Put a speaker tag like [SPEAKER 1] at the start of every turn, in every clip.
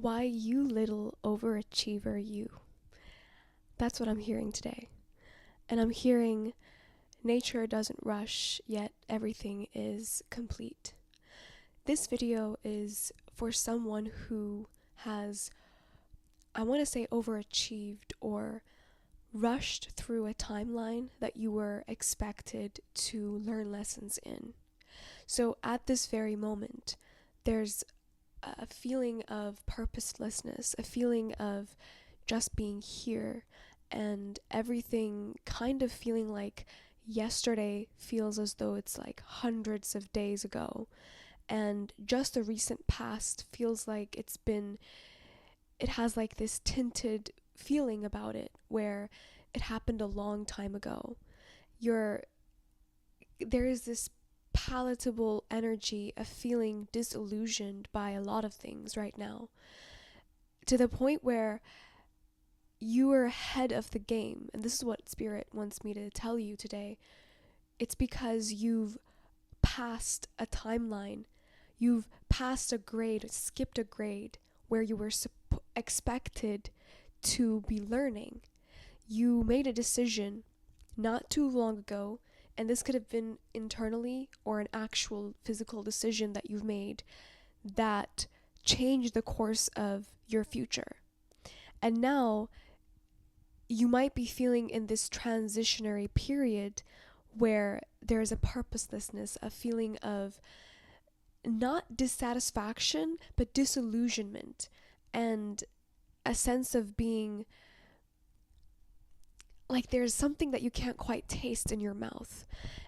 [SPEAKER 1] Why, you little overachiever, you. That's what I'm hearing today. And I'm hearing nature doesn't rush, yet everything is complete. This video is for someone who has, I want to say, overachieved or rushed through a timeline that you were expected to learn lessons in. So at this very moment, there's a feeling of purposelessness, a feeling of just being here, and everything kind of feeling like yesterday feels as though it's like hundreds of days ago, and just the recent past feels like it has like this tinted feeling about it where it happened a long time ago. There is this palatable energy of feeling disillusioned by a lot of things right now, to the point where you are ahead of the game. And this is what Spirit wants me to tell you today. It's because you've passed a timeline, you've passed a grade, skipped a grade where you were expected to be learning. You made a decision not too long ago, and this could have been internally or an actual physical decision that you've made that changed the course of your future. And now you might be feeling in this transitionary period where there's a purposelessness, a feeling of not dissatisfaction, but disillusionment, and a sense of being like there's something that you can't quite taste in your mouth.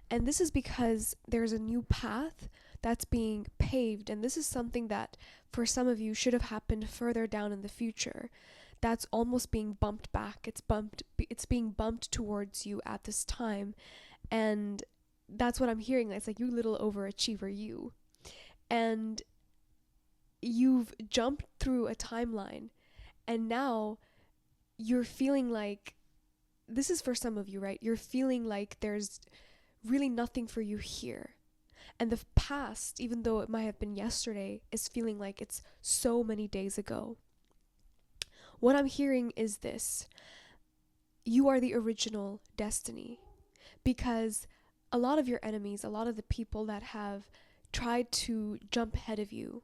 [SPEAKER 1] And this is because there's a new path that's being paved, and this is something that for some of you should have happened further down in the future. That's almost being bumped back. It's being bumped towards you at this time. And that's what I'm hearing. It's like, you little overachiever, you. And you've jumped through a timeline, and now you're feeling like, this is for some of you, right? You're feeling like there's really nothing for you here. And the past, even though it might have been yesterday, is feeling like it's so many days ago. What I'm hearing is this: you are the original destiny. Because a lot of your enemies, a lot of the people that have tried to jump ahead of you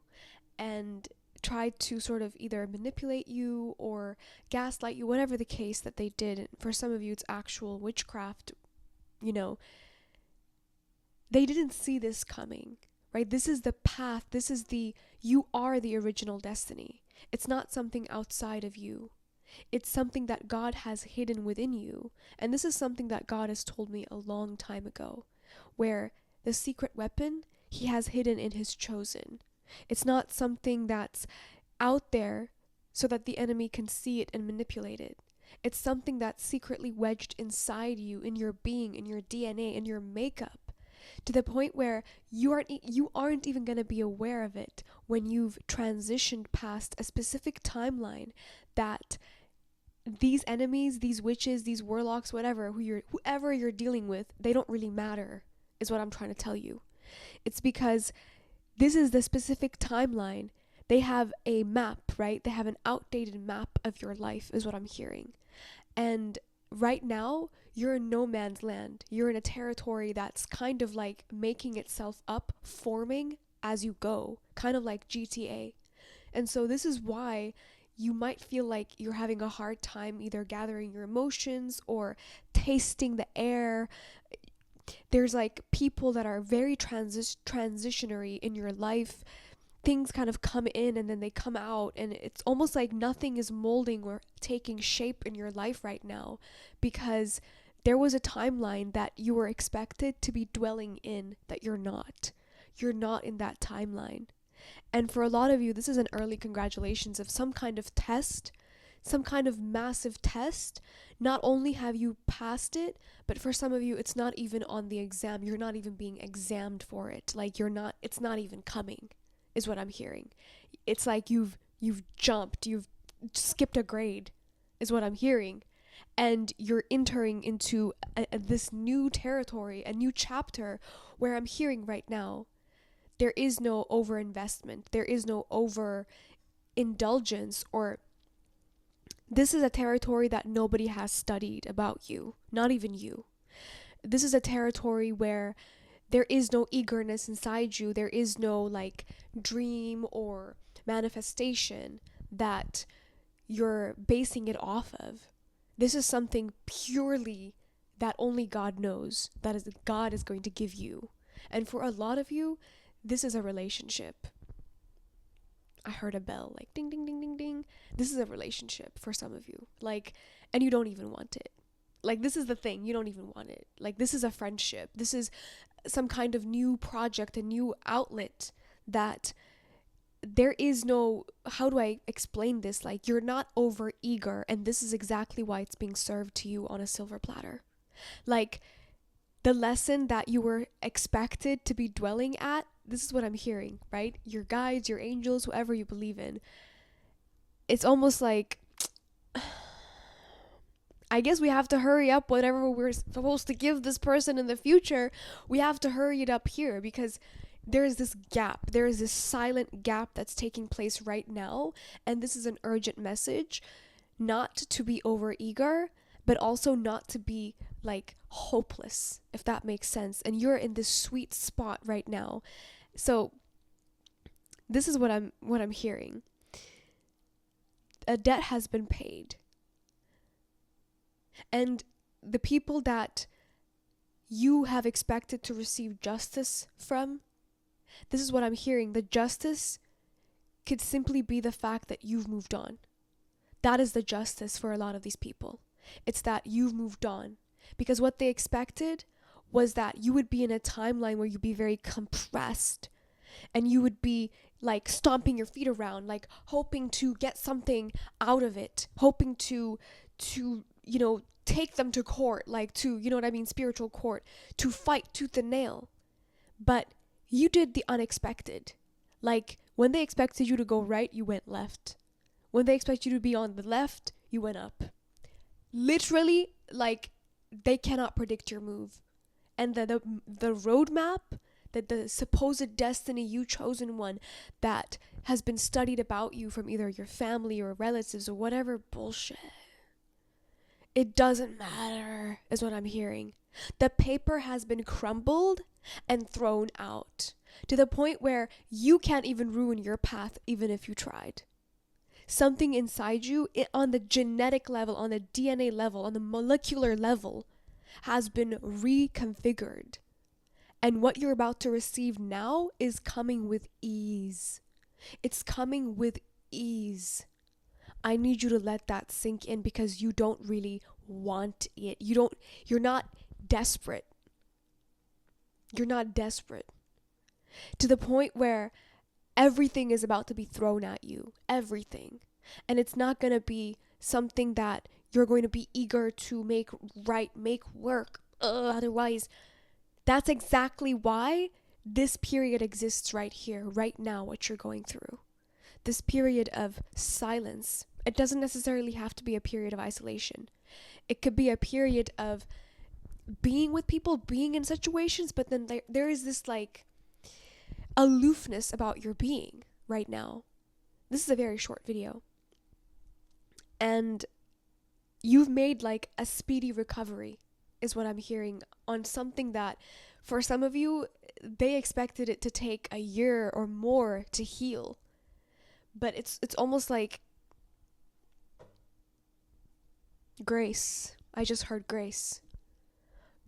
[SPEAKER 1] and tried to sort of either manipulate you or gaslight you, whatever the case that they did. For some of you, it's actual witchcraft, they didn't see this coming, right? This is the path. You are the original destiny. It's not something outside of you. It's something that God has hidden within you. And this is something that God has told me a long time ago, where the secret weapon He has hidden in His chosen. It's not something that's out there so that the enemy can see it and manipulate it. It's something that's secretly wedged inside you, in your being, in your DNA, in your makeup, to the point where you aren't even going to be aware of it when you've transitioned past a specific timeline that these enemies, these witches, these warlocks, whoever you're dealing with, they don't really matter, is what I'm trying to tell you. It's because this is the specific timeline. They have a map, right? They have an outdated map of your life, is what I'm hearing. And right now, you're in no man's land. You're in a territory that's kind of like making itself up, forming as you go, kind of like GTA. And so this is why you might feel like you're having a hard time either gathering your emotions or tasting the air. There's like people that are very transitionary in your life. Things kind of come in and then they come out, and it's almost like nothing is molding or taking shape in your life right now, because there was a timeline that you were expected to be dwelling in that you're not. You're not in that timeline. And for a lot of you, this is an early congratulations of some kind of test, some kind of massive test. Not only have you passed it, but for some of you, it's not even on the exam. You're not even being examined for it. Like it's not even coming, is what I'm hearing. It's like you've jumped, you've skipped a grade, is what I'm hearing. And you're entering into this new territory, a new chapter, where I'm hearing right now, there is no overinvestment. There is no over indulgence, or this is a territory that nobody has studied about you, not even you. This is a territory where there is no eagerness inside you. There is no like dream or manifestation that you're basing it off of. This is something purely that only God knows, that is God is going to give you. And for a lot of you, this is a relationship. I heard a bell, like ding, ding, ding, ding, ding. This is a relationship for some of you. Like, and you don't even want it. Like, this is the thing, you don't even want it. Like, this is a friendship. This is some kind of new project, a new outlet that there is no, how do I explain this? Like, you're not over eager, and this is exactly why it's being served to you on a silver platter. Like, the lesson that you were expected to be dwelling at, this is what I'm hearing, right? Your guides, your angels, whoever you believe in. It's almost like, I guess we have to hurry up whatever we're supposed to give this person in the future. We have to hurry it up here because there is this gap. There is this silent gap that's taking place right now. And this is an urgent message, not to be overeager, but also not to be like hopeless, if that makes sense. And you're in this sweet spot right now. So this is what I'm hearing. A debt has been paid. And the people that you have expected to receive justice from, this is what I'm hearing. The justice could simply be the fact that you've moved on. That is the justice for a lot of these people. It's that you've moved on. Because what they expected was that you would be in a timeline where you'd be very compressed and you would be like stomping your feet around, like hoping to get something out of it, hoping to take them to court, like to, spiritual court, to fight tooth and nail. But you did the unexpected. Like, when they expected you to go right, you went left. When they expect you to be on the left, you went up. Literally, like, they cannot predict your move. And the roadmap, that the supposed destiny, you chosen one, that has been studied about you from either your family or relatives or whatever bullshit. It doesn't matter, is what I'm hearing. The paper has been crumbled and thrown out to the point where you can't even ruin your path even if you tried. Something inside you, on the genetic level, on the DNA level, on the molecular level, has been reconfigured. And what you're about to receive now is coming with ease. It's coming with ease. I need you to let that sink in because you don't really want it. You're not desperate. You're not desperate. To the point where everything is about to be thrown at you. Everything. And it's not going to be something that you're going to be eager to make right, make work. Otherwise, that's exactly why this period exists right here, right now, what you're going through. This period of silence. It doesn't necessarily have to be a period of isolation. It could be a period of being with people, being in situations, but then there is this like aloofness about your being right now. This is a very short video. And you've made like a speedy recovery, is what I'm hearing, on something that for some of you, they expected it to take a year or more to heal. But it's almost like grace. I just heard grace.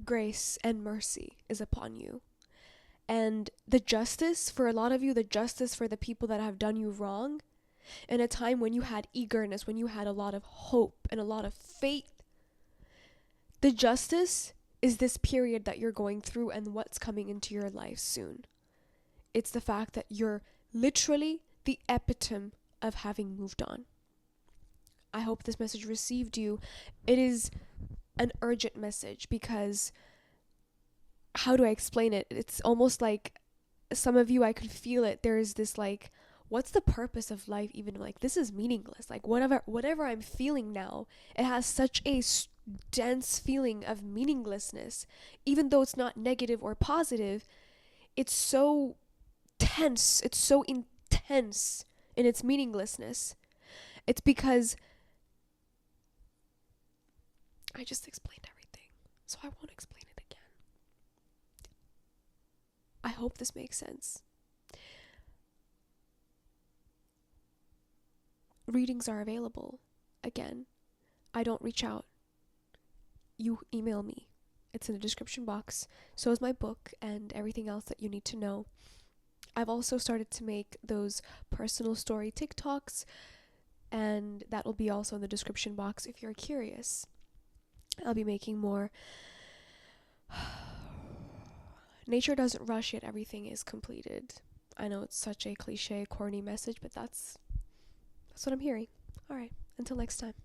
[SPEAKER 1] Grace and mercy is upon you. And the justice, for a lot of you, the justice for the people that have done you wrong, in a time when you had eagerness, when you had a lot of hope and a lot of faith, the justice is this period that you're going through and what's coming into your life soon. It's the fact that you're literally the epitome of having moved on. I hope this message received you. It is an urgent message because, how do I explain it? It's almost like some of you, I could feel it. There is this like, what's the purpose of life even? Like, this is meaningless. Like, whatever I'm feeling now, it has such a dense feeling of meaninglessness. Even though it's not negative or positive, it's so tense. It's so intense. in its meaninglessness. It's because I just explained everything, so I won't explain it again. I hope this makes sense. Readings are available. Again, I don't reach out. You email me. It's in the description box. So is my book and everything else that you need to know. I've also started to make those personal story TikToks, and that will be also in the description box if you're curious. I'll be making more. Nature doesn't rush, yet everything is completed. I know it's such a cliche, corny message, but that's what I'm hearing. All right, until next time.